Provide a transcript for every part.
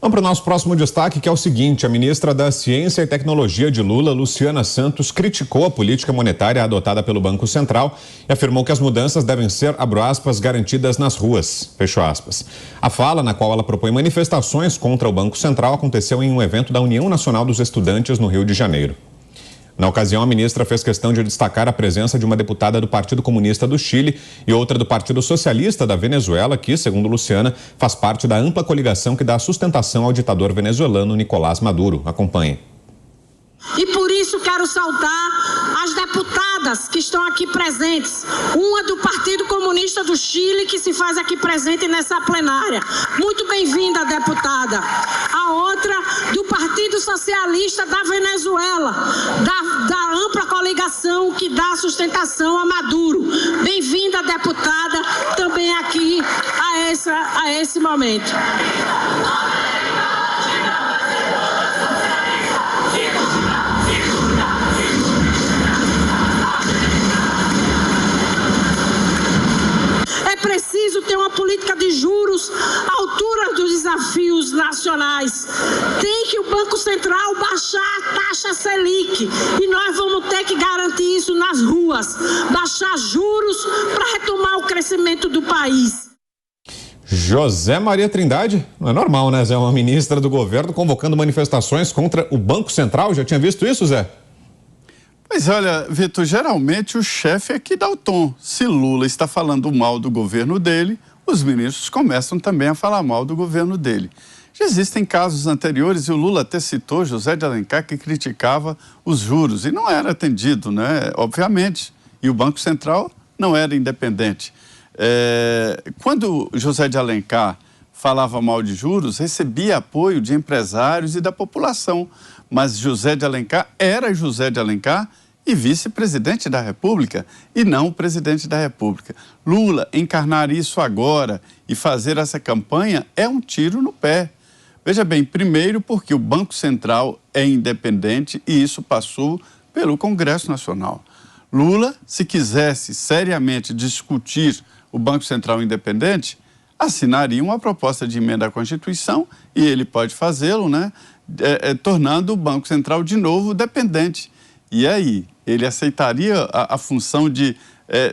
Vamos para o nosso próximo destaque, que é o seguinte: a ministra da Ciência e Tecnologia de Lula, Luciana Santos, criticou a política monetária adotada pelo Banco Central e afirmou que as mudanças devem ser, abro aspas, garantidas nas ruas, fecho aspas. A fala, na qual ela propõe manifestações contra o Banco Central, aconteceu em um evento da União Nacional dos Estudantes no Rio de Janeiro. Na ocasião, a ministra fez questão de destacar a presença de uma deputada do Partido Comunista do Chile e outra do Partido Socialista da Venezuela, que, segundo Luciana, faz parte da ampla coligação que dá sustentação ao ditador venezuelano Nicolás Maduro. Acompanhe. E por isso quero saudar as deputadas que estão aqui presentes. Uma do Partido Comunista do Chile, que se faz aqui presente nessa plenária. Muito bem-vinda, deputada. A outra do Partido Socialista da Venezuela, da ampla coligação que dá sustentação a Maduro. Bem-vinda, deputada, também aqui a esse momento. É preciso ter uma política de juros à altura dos desafios nacionais. Tem que o Banco Central baixar a taxa Selic e nós vamos ter que garantir isso nas ruas. Baixar juros para retomar o crescimento do país. José Maria Trindade, não é normal, né, Zé? Uma ministra do governo convocando manifestações contra o Banco Central. Já tinha visto isso, Zé? Mas olha, Vitor, geralmente o chefe é que dá o tom. Se Lula está falando mal do governo dele, os ministros começam também a falar mal do governo dele. Já existem casos anteriores, e o Lula até citou José de Alencar, que criticava os juros, e não era atendido, né? Obviamente. E o Banco Central não era independente. Quando José de Alencar falava mal de juros, recebia apoio de empresários e da população. Mas José de Alencar era José de Alencar e vice-presidente da República, e não o presidente da República. Lula encarnar isso agora e fazer essa campanha é um tiro no pé. Veja bem, primeiro porque o Banco Central é independente e isso passou pelo Congresso Nacional. Lula, se quisesse seriamente discutir o Banco Central independente, assinaria uma proposta de emenda à Constituição, e ele pode fazê-lo, né? Tornando o Banco Central de novo dependente. E aí, ele aceitaria a função de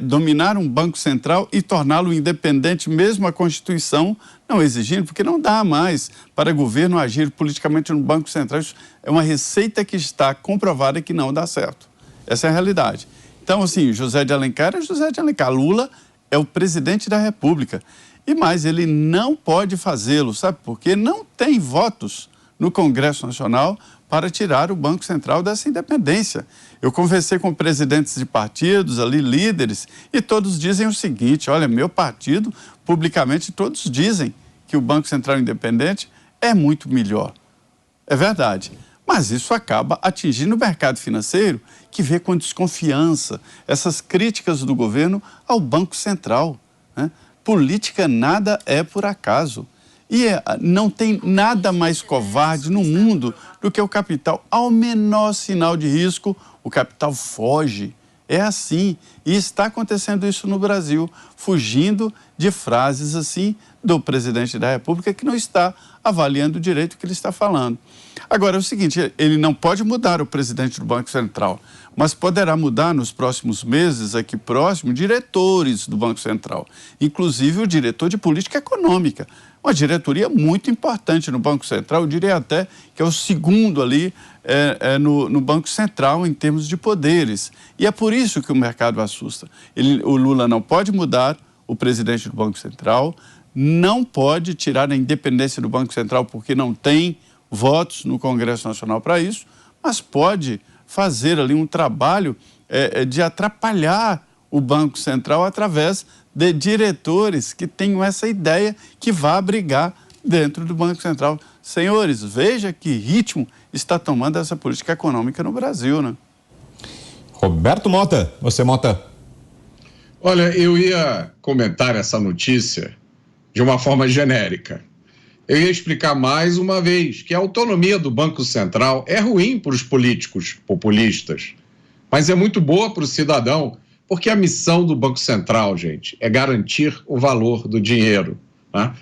dominar um Banco Central e torná-lo independente, mesmo a Constituição não exigindo, porque não dá mais para o governo agir politicamente no Banco Central. Isso é uma receita que está comprovada que não dá certo. Essa é a realidade. Então, assim, José de Alencar é José de Alencar. Lula é o presidente da República. E mais, ele não pode fazê-lo, sabe por quê? Não tem votos no Congresso Nacional para tirar o Banco Central dessa independência. Eu conversei com presidentes de partidos ali, líderes, e todos dizem o seguinte: olha, meu partido, publicamente, todos dizem que o Banco Central independente é muito melhor. É verdade. Mas isso acaba atingindo o mercado financeiro, que vê com desconfiança essas críticas do governo ao Banco Central, né? Política nada é por acaso. E não tem nada mais covarde no mundo do que o capital. Ao menor sinal de risco, o capital foge. É assim. E está acontecendo isso no Brasil, fugindo de frases assim do presidente da República, que não está avaliando direito o que ele está falando. Agora, é o seguinte, ele não pode mudar o presidente do Banco Central, mas poderá mudar nos próximos meses, aqui próximo, diretores do Banco Central, inclusive o diretor de política econômica. Uma diretoria muito importante no Banco Central, eu diria até que é o segundo ali no Banco Central em termos de poderes. E é por isso que o mercado assusta. O Lula não pode mudar o presidente do Banco Central, não pode tirar a independência do Banco Central porque não tem votos no Congresso Nacional para isso, mas pode fazer ali um trabalho de atrapalhar o Banco Central através de diretores que tenham essa ideia que vá brigar dentro do Banco Central. Senhores, veja que ritmo está tomando essa política econômica no Brasil, né? Roberto Mota, você, Mota. Olha, eu ia comentar essa notícia de uma forma genérica. Eu ia explicar mais uma vez que a autonomia do Banco Central é ruim para os políticos populistas, mas é muito boa para o cidadão, porque a missão do Banco Central, gente, é garantir o valor do dinheiro, né?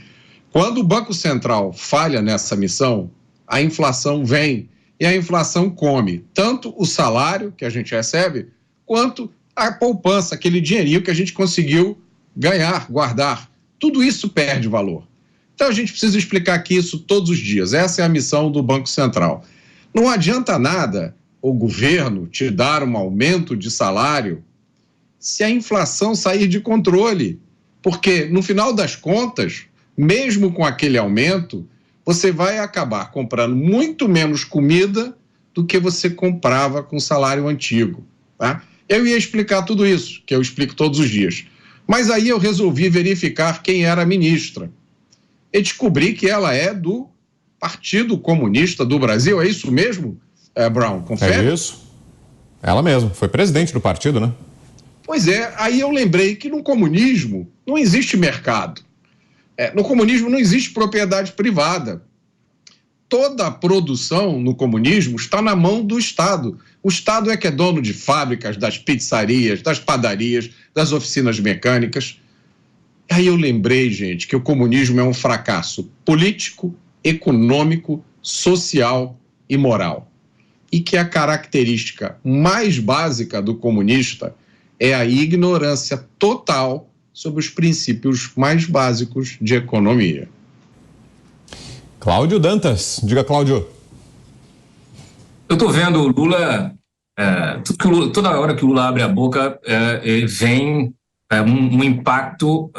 Quando o Banco Central falha nessa missão, a inflação vem e a inflação come tanto o salário que a gente recebe, quanto a poupança, aquele dinheirinho que a gente conseguiu ganhar, guardar. Tudo isso perde valor. Então a gente precisa explicar aqui isso todos os dias. Essa é a missão do Banco Central. Não adianta nada o governo te dar um aumento de salário se a inflação sair de controle. Porque, no final das contas, mesmo com aquele aumento, você vai acabar comprando muito menos comida do que você comprava com o salário antigo, tá? Eu ia explicar tudo isso, que eu explico todos os dias. Mas aí eu resolvi verificar quem era a ministra. E descobri que ela é do Partido Comunista do Brasil. É isso mesmo, Brown? Confere? É isso. Ela mesma. Foi presidente do partido, né? Pois é. Aí eu lembrei que no comunismo não existe mercado. No comunismo não existe propriedade privada. Toda a produção no comunismo está na mão do Estado. O Estado é que é dono de fábricas, das pizzarias, das padarias, das oficinas mecânicas. Aí eu lembrei, gente, que o comunismo é um fracasso político, econômico, social e moral. E que a característica mais básica do comunista é a ignorância total sobre os princípios mais básicos de economia. Cláudio Dantas. Diga, Cláudio. Eu estou vendo o Lula, toda hora que o Lula abre a boca, vem um impacto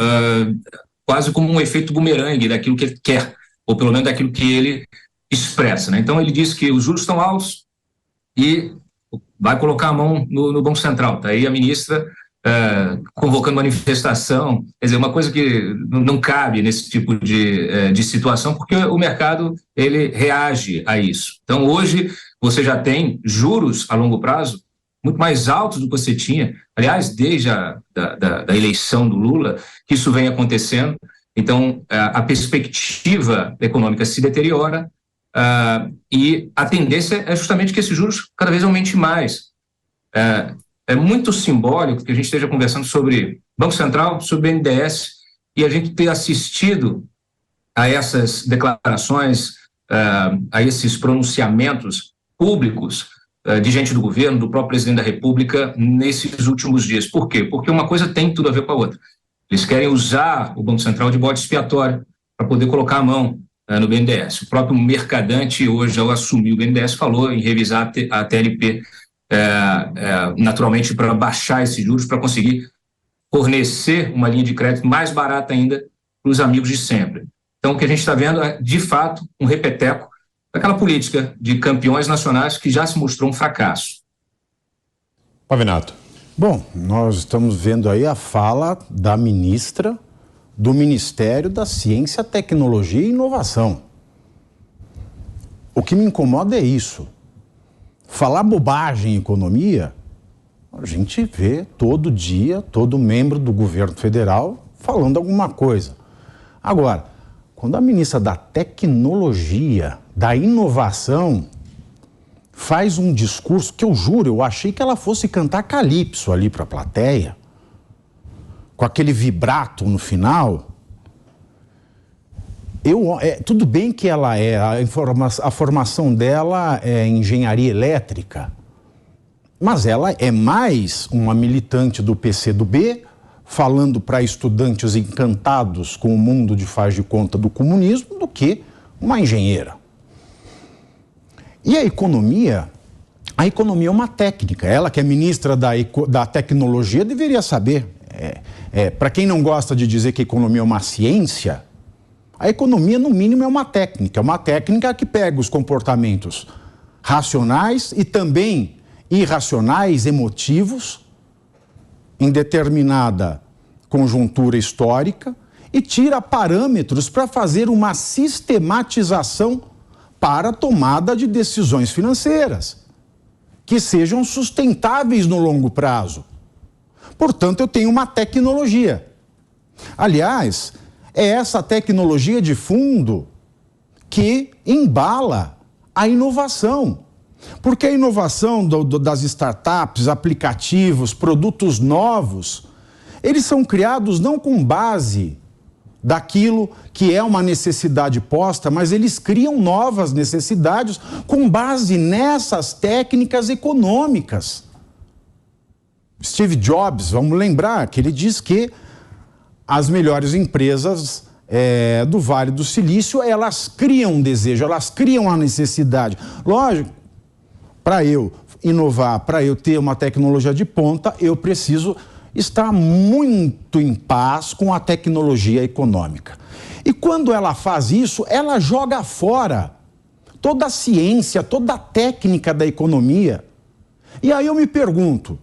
quase como um efeito bumerangue daquilo que ele quer, ou pelo menos daquilo que ele expressa, né? Então ele diz que os juros estão altos e vai colocar a mão no Banco Central. Está aí a ministra convocando manifestação, quer dizer, uma coisa que não cabe nesse tipo de situação, porque o mercado ele reage a isso. Então hoje você já tem juros a longo prazo muito mais altos do que você tinha, aliás, desde da eleição do Lula, que isso vem acontecendo. Então a perspectiva econômica se deteriora e a tendência é justamente que esses juros cada vez aumentem mais. É muito simbólico que a gente esteja conversando sobre Banco Central, sobre BNDES, e a gente ter assistido a essas declarações, a esses pronunciamentos públicos de gente do governo, do próprio presidente da República, nesses últimos dias. Por quê? Porque uma coisa tem tudo a ver com a outra. Eles querem usar o Banco Central de bode expiatório para poder colocar a mão no BNDES. O próprio Mercadante, hoje, ao assumir o BNDES, falou em revisar a TLP, naturalmente para baixar esses juros, para conseguir fornecer uma linha de crédito mais barata ainda para os amigos de sempre. Então, o que a gente está vendo é, de fato, um repeteco daquela política de campeões nacionais que já se mostrou um fracasso. Pavinato. Bom, nós estamos vendo aí a fala da ministra do Ministério da Ciência, Tecnologia e Inovação. O que me incomoda é isso. Falar bobagem em economia, a gente vê todo dia, todo membro do governo federal falando alguma coisa. Agora, quando a ministra da Tecnologia, da Inovação, faz um discurso que eu juro, eu achei que ela fosse cantar calypso ali para a plateia, com aquele vibrato no final. Tudo bem que ela a formação dela é engenharia elétrica, mas ela é mais uma militante do PCdoB, falando para estudantes encantados com o mundo de faz de conta do comunismo, do que uma engenheira. E a economia é uma técnica. Ela, que é ministra da tecnologia, deveria saber. Para quem não gosta de dizer que a economia é uma ciência, a economia, no mínimo, é uma técnica que pega os comportamentos racionais e também irracionais, emotivos, em determinada conjuntura histórica, e tira parâmetros para fazer uma sistematização para a tomada de decisões financeiras, que sejam sustentáveis no longo prazo. Portanto, eu tenho uma tecnologia. Aliás, é essa tecnologia de fundo que embala a inovação. Porque a inovação das startups, aplicativos, produtos novos, eles são criados não com base daquilo que é uma necessidade posta, mas eles criam novas necessidades com base nessas técnicas econômicas. Steve Jobs, vamos lembrar que ele diz que as melhores empresas do Vale do Silício, elas criam um desejo, elas criam a necessidade. Lógico, para eu inovar, para eu ter uma tecnologia de ponta, eu preciso estar muito em paz com a tecnologia econômica. E quando ela faz isso, ela joga fora toda a ciência, toda a técnica da economia. E aí eu me pergunto,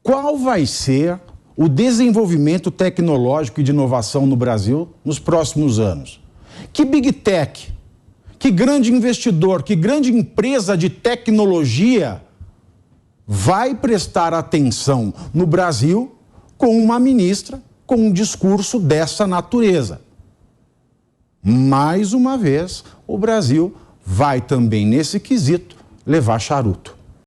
qual vai ser o desenvolvimento tecnológico e de inovação no Brasil nos próximos anos? Que Big Tech, que grande investidor, que grande empresa de tecnologia vai prestar atenção no Brasil com uma ministra com um discurso dessa natureza? Mais uma vez, o Brasil vai também, nesse quesito, levar charuto.